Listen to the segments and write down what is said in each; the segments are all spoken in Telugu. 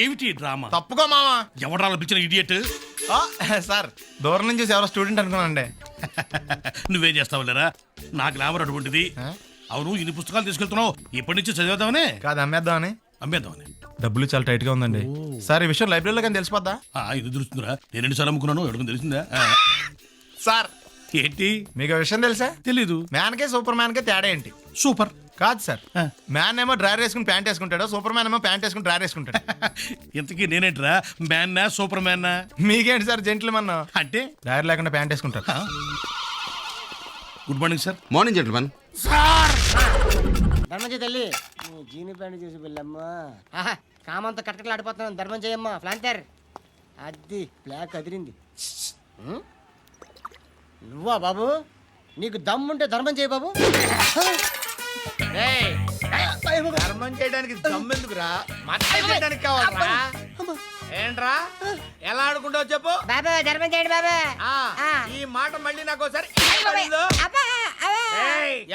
ఏమిటి డ్రామా? తప్పుకో మావా. ఎవడా పిలిచిన ఇడియట్? సార్ దూరం నుంచి చూసి ఎవరో స్టూడెంట్ అనుకున్నానండి. నువ్వేం చేస్తావులేరా? నా గ్లామర్ అటువంటిది. అవును, ఇన్ని పుస్తకాలు తీసుకెళ్తున్నావు, ఇప్పటి నుంచి చదివేద్దామనే కాదు అమ్మేద్దామని. అమ్మేద్దామని. డబ్బులు చాలా టైట్ గా ఉందండి సార్. ఈ విషయం లైబ్రరీలో కానీ తెలిసిపోద్దా? ఇది తెలుస్తుందిరా. నేను 2 సార్లు అమ్ముకున్నాను, ఎవరికి తెలిసిందా? సార్ ఏంటి మీకు విషయం తెలుసా? తెలీదు. మ్యాన్ కే సూపర్ మ్యాన్ కే తేడా ఏంటి? సూపర్ కాదు సార్, మ్యాన్ ఏమో డ్రైవర్ వేసుకుని ప్యాంట్ వేసుకుంటాడు, సూపర్ మ్యాన్ ఏమో ప్యాంట్ వేసుకుని డ్రైవర్ వేసుకుంటాడు. ఇంతకీ నేనేంట్రా, మ్యాన్నా సూపర్ మ్యాన్నా? మీకేంటి సార్ జెంట్లమన్ అంటే డ్రైవర్ లేకుండా ప్యాంట్ వేసుకుంటారు. Good morning sir. Morning gentlemen. ధర్మం చేయి తల్లి, జీని ప్యాంట్ చేసి వెళ్ళమ్మా. కామంతో కట్టకట్లు ఆడిపోతున్నాను. ధర్మం చేయమ్మా. ఫ్లాంటర్ అది బ్లాక్ అదిరింది. నువ్వా బాబు? నీకు దమ్ముంటే ధర్మం చేయి బాబు. ధర్మం చేయడానికి దమ్మెందుకురా? మత్తయి చేయడానికి కావాలరా? ఏంట్రా ఎలా ఆడుకుంటావు చెప్పు బాబా. ధర్మం చేయండి బాబా. ఈ మాట మళ్ళీ నాకు ఒకసారి.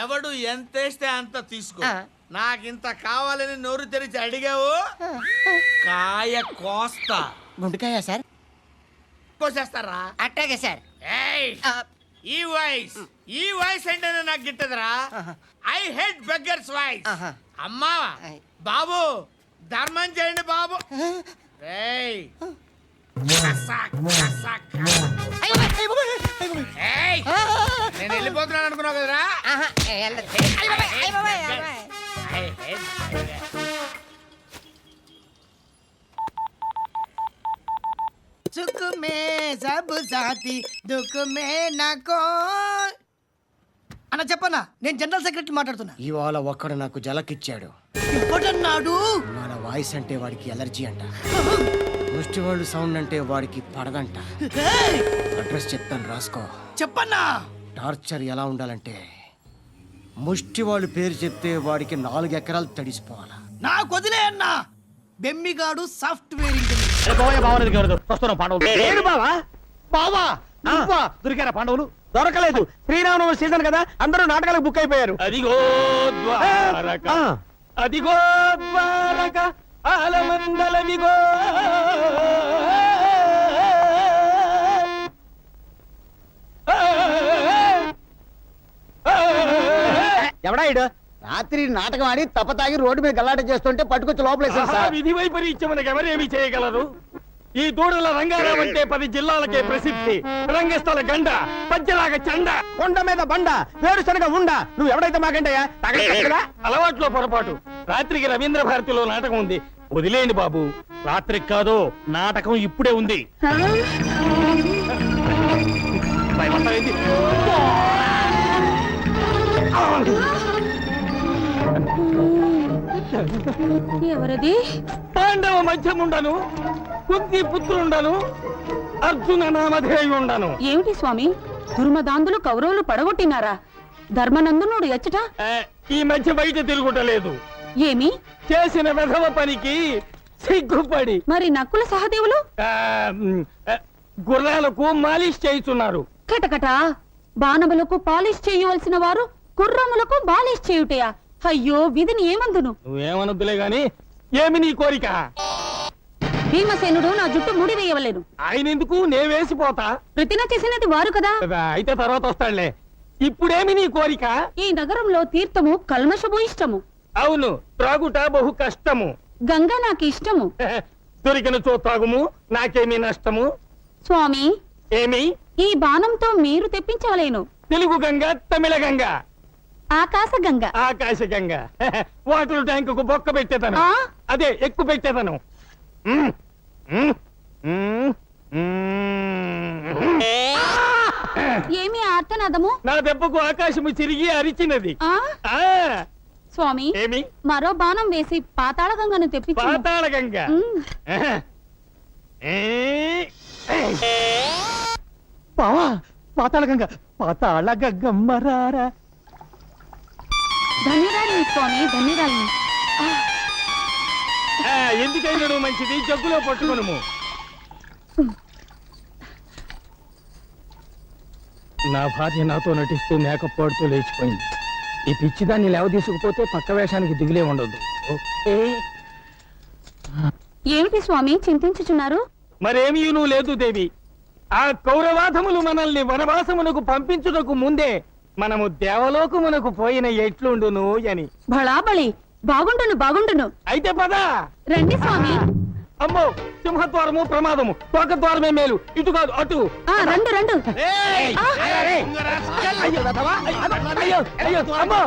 ఎవడు ఎంత వేస్తే అంత తీసుకో. నాకింత కావాలని నోరు తెరిచి అడిగావు, కాయ కోస్తా. గుండెకాయ సార్? కోసేస్తారా? అట్టాగే సార్. ఈ వాయిస్ అంటే నాకు గిట్టదురా. I hate beggars voice. అమ్మా బాబు ధర్మం చేయండి బాబు. నేను వెళ్ళిపోతున్నాను అనుకున్నావు కదరా. सुख में सब साथी दुख में नाको అన్న చెప్పన్నా, నేను జనరల్ సెక్రటరీ మాట్లాడుతున్నా. ఇవాళ ఒక్కడు నాకు జలకిచ్చాడు. ఇవ్వడన్నాడు. మన వాయిస్ అంటే వాడికి ఎలర్జీ అంట. ముష్టి వాళ్ళు సౌండ్ అంటే వాడికి పడదంట. అడ్రస్ చెప్తాను రాసుకో. చెప్పన్నా. టార్చర్ ఎలా ఉండాలంటే ముష్టి వాళ్ళు పేరు చెప్తే వాడికి 4 ఎకరాలు తడిసిపోవాలా. నాకు వదిలే అన్నా. బెమ్మిగాడు సాఫ్ట్వేర్ ఇంజనీర్. దొరికారా పాండవులు? దొరకలేదు. శ్రీరామనవమి సీజన్ కదా, అందరూ నాటకాలకు బుక్ అయిపోయారు. అదిగో ద్వారక, అదిగో ద్వారక, ఆలమందలమిగో. ఎవడా ఇడు? రాత్రి నాటకం ఆడి తప్పతాగి రోడ్డు మీద గల్లాట చేస్తుంటే పట్టుకొచ్చి లోపలేసారు సార్. విధి వైపరీత్యం మనకు ఎవరేమి చేయగలరు? ఈ దూడల రంగారావు అంటే 10 జిల్లాలకే ప్రసిద్ధి. రంగస్థల గండ, పద్యలాగ చండ, కొండ మీద బండ, వేరుశనగ ఉండ. నువ్వు ఎవడైతే మాకంటయ్యా? అలవాట్లో పొరపాటు. రాత్రికి రవీంద్ర భారతిలో నాటకం ఉంది. వదిలేండి బాబు. రాత్రికి కాదు, నాటకం ఇప్పుడే ఉంది. ఎవరది? పాండవ మధ్యముండను, కుంతి పుత్రుండను, అర్జున నామధేయుండను. ఏమిటి స్వామి, దుర్మదాంధులు కౌరవులు పడగొట్టినారా? ధర్మనందనుడు ఎచ్చట ఈ మధ్య బయట తిరుగుటలేదు. ఏమి చేసిన వెధవ పనికి సిగ్గుపడి. మరి నక్కుల సహదేవులు గుర్రాలకు మాలిష్ చేయుచున్నారు. కటకట బాణములకు పాలిష్ చేయవలసిన వారు గుర్రములకు బాలిష్ చేయుటయా? అయ్యో, విధిని ఏమందును? నువ్వేమనొద్దులే గాని ఏమి నీ కోరిక? భీమసేనుడు నా జుట్టు ముడి వేయవలేను. ఆయన ఎందుకు? నే వేసిపోతా. ప్రతిన చేసినది వారు కదా. అయితే తర్వాత వస్తాడులే. ఇప్పుడేమి నీ కోరిక? ఈ నగరంలో తీర్థము కల్మషము ఇష్టము. అవును, త్రాగుట బహు కష్టము. గంగా నాకు ఇష్టము. దొరికిన చో త్రాగుము, నాకేమి నష్టము? స్వామి, ఏమి? ఈ బాణంతో మీరు తెప్పించవలేను. తెలుగు గంగ, తమిళ గంగ, ఆకాశ గంగ. ఆకాశ గంగ. వాటర్ ట్యాంకు బొక్క పెట్టేదను. అదే ఎక్కు పెట్టేదను. ఏమి ఆర్తనాదము? నా దెబ్బకు ఆకాశము చిరిగి అరిచినది. స్వామి, ఏమి? మరో బాణం వేసి పాతాళ గంగను తెప్పించు. పాతాళ గంగ. పాతాళ గంగ, పాతాళ గంగమ్మరారా. ధన్యరాలిని స్వామి, ధన్యరాలిని. ఎందుకైనా మంచిది, జగ్గులో పట్టుకొనుము. నా భార్య నాతో నటిస్తూ మేకప్ పాడుతూ లేచిపోయింది. ఈ పిచ్చిదాన్ని లేవ తీసుకుపోతే పక్క వేషానికి దిగులే ఉండదు. ఏమిటి స్వామి చింతించుచున్నారు? మరేమీనూ లేదు దేవి. ఆ కౌరవాధములు మనల్ని వనవాసమునకు పంపించుటకు ముందే మనము దేవలోకమునకు పోయిన ఎట్లుండును అని. బళాబళి బాగుండును. అయితే పద. రండి స్వామి. అమ్మో, సింహద్వారము ప్రమాదము, తోకద్వారమే మేలు, ఇటు కాదు అటు. రండు. అయ్యో, అయ్యో, అయ్యో, అమ్మో.